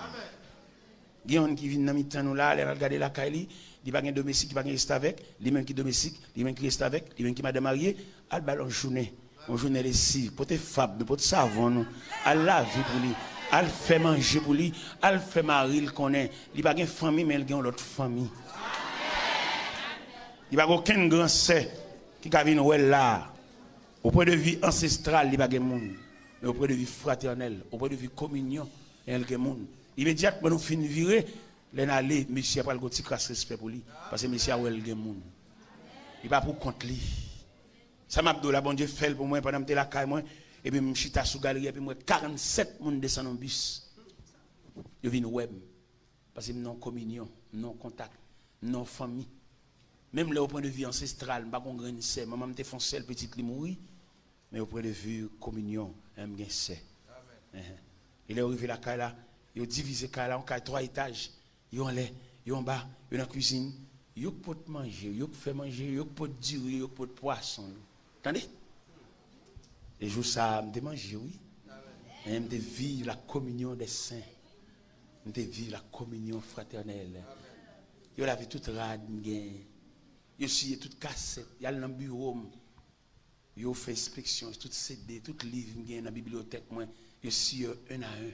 Il y a des gens qui viennent dans le temps, nous là, ils regardent la caille, il n'y a pas qu'un domestique qui va rester avec, les mêmes qui domestique, les mêmes qui restent avec, les mêmes qui m'a marié, à la journée, on journée les six, pour tes fables, pour tes savons, nous, à la vie pour lui, à le faire manger pour lui, à le faire marier, il connaît, il n'y a pas qu'une famille, mais il y a une autre famille. Il n'y a pas aucun grand sœur qui a vu là, au point de vue ancestral, il n'y a pas de monde, mais au point de vue fraternel, au point de vue communion, il y a des monde. Immédiatement, nous finissons de virer, les allées, monsieur n'a pas le petit respect pour lui, parce que monsieur a eu des monde. Il va pour compte lui. Ça m'a dit, la bon Dieu fait pour moi pendant que je suis là, et puis je suis sous galerie, et puis moi, 47 personnes descendent en bus. Je viens web, parce que non communion, non contact, non famille. Même là, au point de vue ancestral, je ne sais pas qu'on gagne ça. Maman me fait seul petit li mourir, mais au point de vue communion, je gagne ça. Il est arrivé la caille là, il a divisé la caille là en 3 étages. Il y a en l'air, il y a en bas, il y a dans la cuisine. Il y a pot de manger, il y a fait manger, il y a pot de durée, il y a pot de poisson. Attendez? Et jour ça, je manger, oui. Je vivre la communion des saints. Je vivre la communion fraternelle. Il y a la vie toute rade, il y a toute cassette, il y a le bureau. Yo fait inspection, tout CD, tout livre qui est dans la bibliothèque, moi, yo si un à un.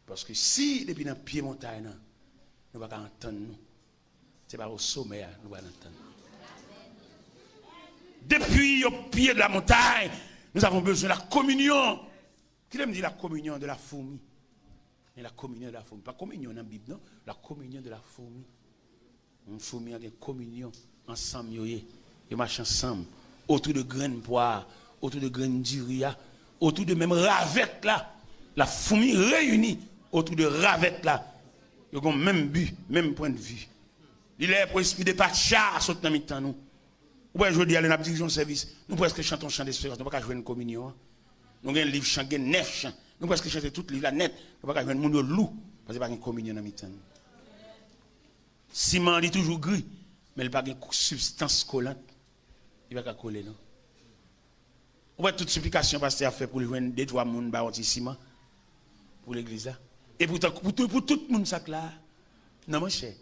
Parce que si, depuis dans le pied montagne, nous ne pouvons pas entendre nous. Ce n'est pas au sommet, nous ne pouvons pas entendre. Depuis au pied de la montagne, nous avons besoin de la communion. Qui me dit la communion de la fourmi? Et la communion de la fourmi. Pas communion dans la Bible, non. La communion de la fourmi. Une fourmi a une communion ensemble. Ils marchent ensemble. Autour de graines poires, autour de graines d'uria, autour de même ravette là. La fourmi réunie autour de ravette là. Ils ont même but, même point de vue. Il est pour esprit de pacha à sauter dans le temps nous. Ou bien je dis aller dans la dirigeant service, nous presque chantons chant d'espérance, nous ne pouvons pas jouer une communion. Nous avons un livre chant, 9 chants. Nous presque chanter tout le livre là net, nous ne pouvons pas jouer un monde loup parce qu'il n'y a pas une communion dans le temps. Ciment est toujours gris, mais il n'y a pas de substance collante. Il ne va pas coller non. Ou bien toute supplication pasteur a fait pour joindre 2-3 personnes par un ciment pour l'église là. Et pour tout le monde ça là. Non mon cher.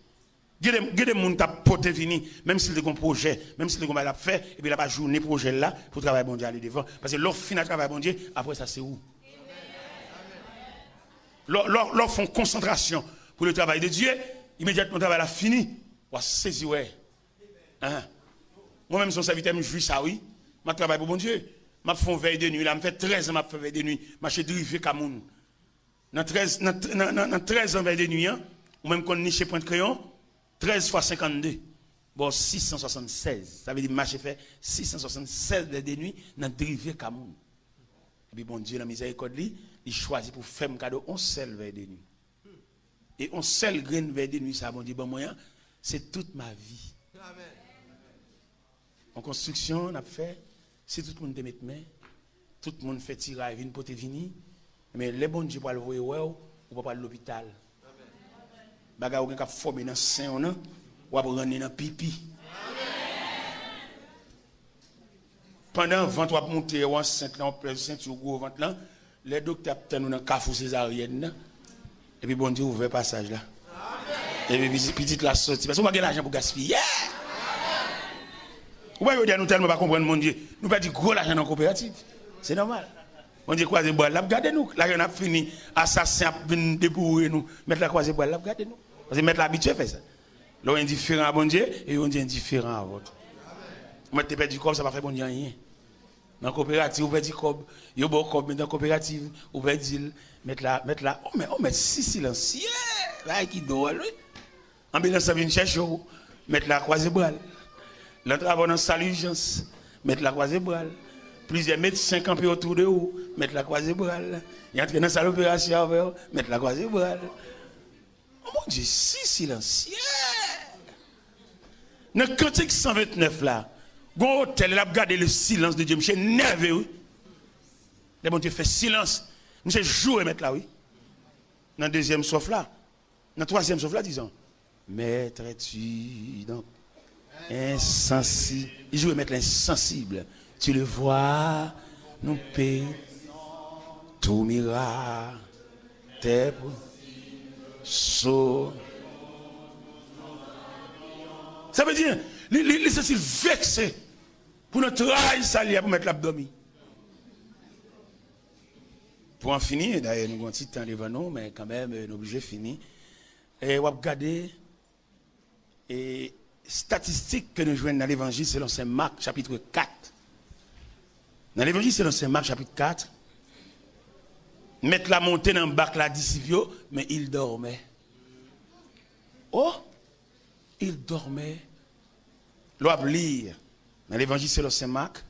Il y a des gens qui ont porté fini, même s'ils ont un projet, même s'ils ont un fait, et puis il n'y a pas journée projet là pour travailler bon Dieu aller devant. Parce que l'offre finale travail bon Dieu, après ça c'est où? L'offre font concentration pour le travail de Dieu, immédiatement le travail a fini. On va saisir, ouais. Hein? Moi-même, son serviteur, je vis ça, oui. Je travaille pour bon Dieu. Je fais veille de nuit, là, je fais 13 ans, je fais veille de nuit. Je suis drivé Cameroun. Dans 13 ans veille de nuit, hein, ou même qu'on niche point de crayon, 13 fois 52. Bon, 676. Ça veut dire que je fait 676 veille de nuit dans drivé Cameroun. Et puis bon Dieu, la miséricorde, il choisit pour faire un cadeau, on seul veille de nuit. Et on seul grain veille de nuit, ça, bon Dieu, bon moyen, c'est toute ma vie. Amen. En construction, on a fait, si tout le monde te met main, tout le monde fait tirer, vine pour te venir, mais les bons Dieu pour le voir, ou pas à l'hôpital. Baga ou gen ka formé dans sein on ou après rentrer dans pipi. Pendant ventre ou monter ou enceinte là on pèse ceinture gros ventre là, les docteurs attendent nous dans cafou césarienne et puis bon Dieu ouvre passage là. Et puis petite la sortie parce qu'on pas l'argent pour gaspiller. Ou pas dire nous tellement pas comprendre mon Dieu. Nous pas dire gros l'argent dans coopérative. C'est normal. On dit croiser bois là, regardez nous. Là on a fini assassin venir débourer nous, mettre la croiser bois là, regardez nous. Parce que mettre l'habitude fait ça. Là on est indifférent à bon Dieu et on dit indifférent à votre. Moi tu perds du corps ça va faire bon Dieu rien. Dans coopérative ou perd du corps, yo bon corps mais dans coopérative ou perd dire mettre là on met si silencieux là qui dort lui. Ambulance ça vient chercher mettre la croiser bois. L'entrave dans salle urgence, mettre la croisée bral. Plusieurs médecins campés autour de vous, mettre la croisée bral. Il entre dans la salle d'opération, mettre la croisée bral. Oh mon Dieu, si silencieux. Dans le cantique 129 là, bon hôtel, il a gardé le silence de Dieu. Monsieur nerveux. Le bon Dieu fait silence. Monsieur joue et mettre là, oui. Dans le deuxième sauf là. Dans le troisième sauf là, disons. Maître, es-tu donc insensible. Il joue mettre l'insensible. Tu le vois, nous payons tout miracle. Tes sauts. Ça veut dire, les sensibles vexés pour notre travail salier pour mettre l'abdomen. Pour en finir, d'ailleurs, nous avons un petit temps devant nous, mais quand même, nous sommes obligés de finir. Et on va regarder. Et statistiques que nous jouons dans l'évangile selon Saint Marc chapitre 4. Dans l'évangile selon Saint Marc chapitre 4, mettre la montée dans le bac la disciple, mais il dormait. Oh, il dormait. L'on va lire dans l'évangile selon Saint Marc,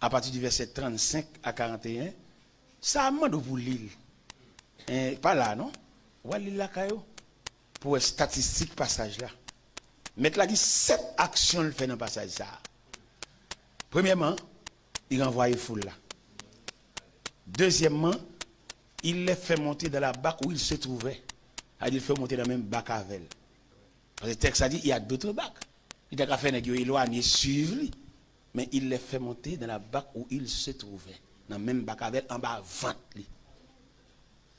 à partir du verset 35 à 41, ça demande pour lire. Pas là, non? On va lire là, pour statistique passage là. Mettre là, 7 actions le fait dans le passage ça. Premièrement, il renvoie les foules là. Deuxièmement, il les fait monter dans la bac où il se trouvait. Il fait monter dans le même bac avec elle. Parce que le texte a dit il y a d'autres bacs. Il a fait éloigner, suivre lui. Mais il les fait monter dans la bac où il se trouvait. Dans le même bac avec elle, en bas ventre lui.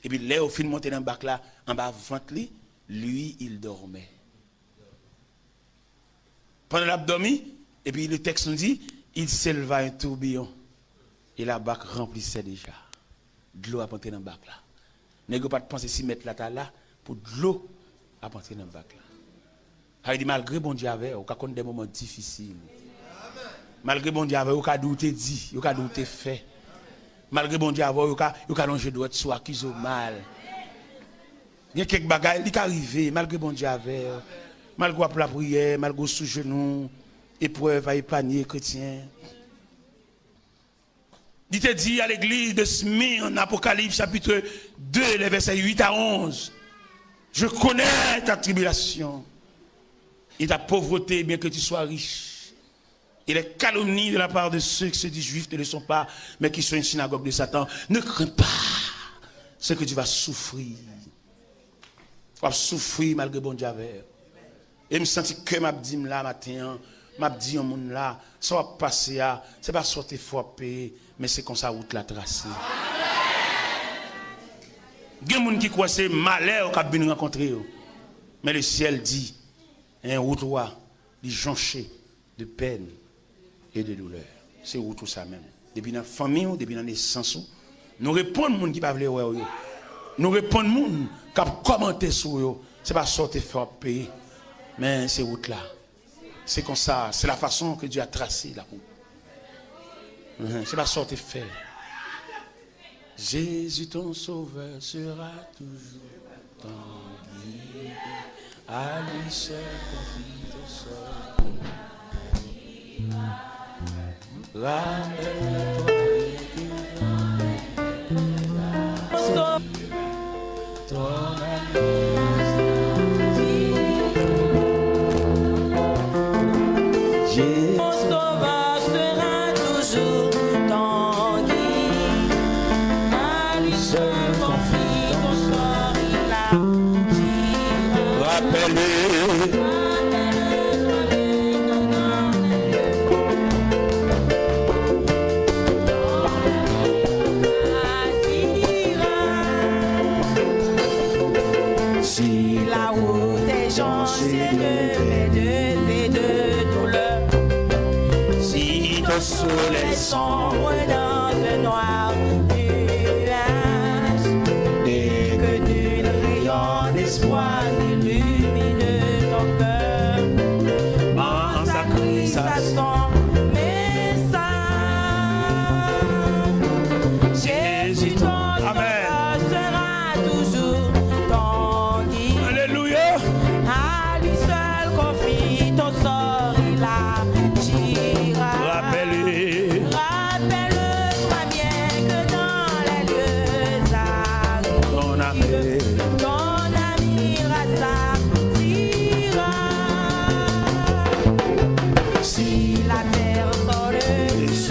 Et puis là, au fin de monter dans le bac là, en bas ventre lui, il dormait. Pendant l'abdomen, et puis le texte nous dit, il s'éleva un tourbillon et la bac remplissait déjà. De l'eau a monté dans le bac là. N'est-ce pas de penser si mettre la là pour de l'eau à monter dans le bac là. Il dit malgré bon Dieu avait, on a des moments difficiles. Malgré bon Dieu avait, on a douté dit, on a douté fait. Malgré bon Dieu avait, on a longé droit soit accusé mal. Il y a quelques bagages qui arrivent malgré bon Dieu avait, malgré la prière, malgré sous genou, épreuve à épargner chrétien. Il te dit à l'église de Smyrne, Apocalypse chapitre 2, les versets 8 à 11. Je connais ta tribulation et ta pauvreté, bien que tu sois riche. Et les calomnies de la part de ceux qui se disent juifs ne le sont pas, mais qui sont une synagogue de Satan. Ne crains pas ce que tu vas souffrir. Tu vas souffrir malgré bon Dieu. Et je me sens que m'a dit là matin, m'a dit au monde là, ça va passer à, c'est pas sortir frappé, mais c'est comme ça route la tracée. Il y a des gens qui croient que c'est malheur qu'on a rencontré. Mais le ciel dit, un route est jonché de peine et de douleur. C'est tout ça même. Depuis dans la famille, depuis dans la naissance, nous répondons aux gens qui ne veulent pas. Nous répondons aux gens qui ont commenté sur eux. Ce n'est pas sortir frappé, mais c'est route là. C'est comme ça, c'est la façon que Dieu a tracé la route. C'est pas sortir faire. Jésus ton sauveur sera toujours ton guide. À lui seul confie ton sort. Ramène-toi ton Mon sauveur sera toujours ton guide. À lui seul confie ton sort, il agira. Rappelle-le. Si la route est jonchée de peine et de douleur, Si ton soleil sombre dans le noir nuage, et que nul rayon d'espoir n'illumine ton cœur, pense à Christ, à son message. Jésus ton sauveur sera toujours ton guide. Alléluia. À lui seul confie ton sort, il agira. Rappelle-le. Rappelle-toi bien que dans les lieux arides, Ton ami. ton ami rassasira. Si la terre sonne,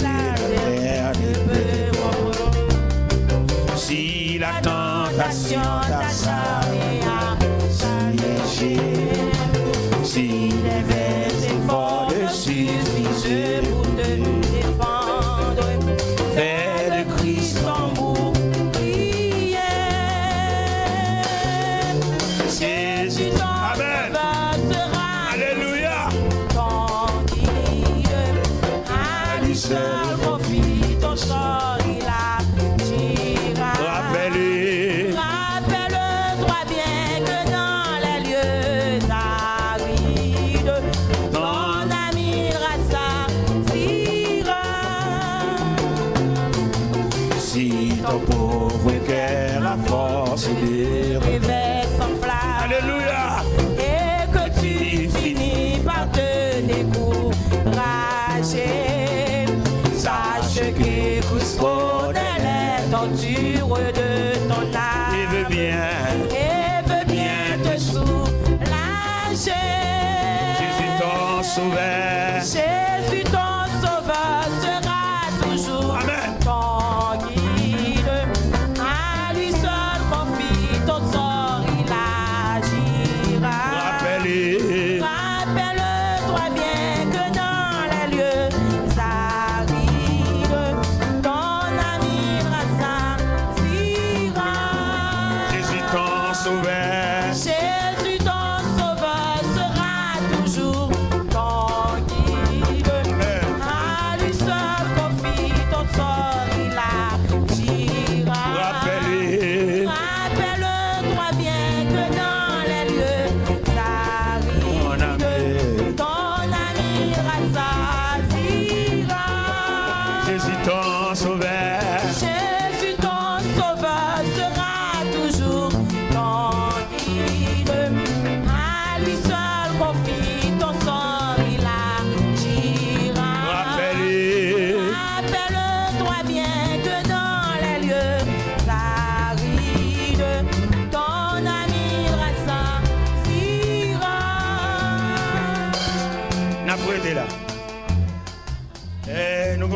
la terre ne peut rompre. Si la Tentation tentation t'acharne à siéger. Si les vers efforts ne suffisent pour te défendre, fais de Christ ton bouclier. Jésus ton Amen. sauveur sera Alléluia. ton guide. À lui seul confie ton sort, il agira. Rappelle-le. Rappelle-toi bien que dans les lieux arides, ton ami rassasira. Si ton pauvre cœur a force de Réveille sans flamme. Alléluia. Et que tu finis par te décourager, sache que Christ connaît les tortures de ton âme. Il veut bien. Et veut bien te soulager. Jésus ton sauveur. Jésus ton sauveur sera toujours Amen. ton guide. À lui seul confie ton sort, il agira. Rappelle-le. Rappelle-toi bien que dans les lieux arides, ton ami rassasira. Jésus ton sauveur. Jésus ton sauveur sera toujours ton guide.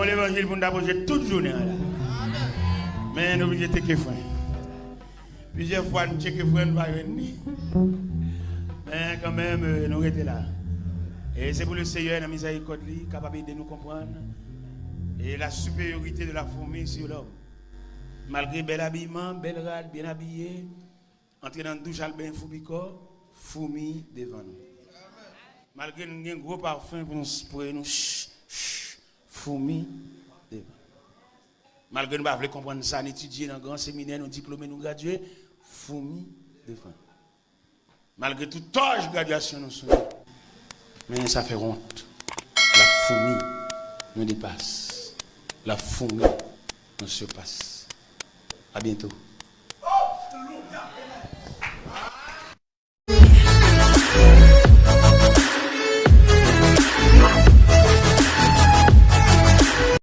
l'évangile pour nous approcher toute journée. Mais nous obligés de checker frère. Plusieurs fois nous checker frère, nous va venir. Mais quand même, nous restons là. Et c'est pour le Seigneur, la miséricorde, capable de nous comprendre. Et la supériorité de la fourmi sur l'homme. Malgré bel habillement, belle rade, bien habillé, entrer dans le douche, albin, foubico, fourmi devant nous. Malgré nous avons un gros parfum pour nous sprayer, nous fourmi devant nous. Malgré nous ne voulons pas comprendre ça, nous étudier dans un grand séminaire, nous diplômés, nous gradués, fourmi devant nous. Malgré tout âge de graduation, nous sommes. Mais ça fait honte. La fourmi nous dépasse. La fourmi nous surpasse. À bientôt.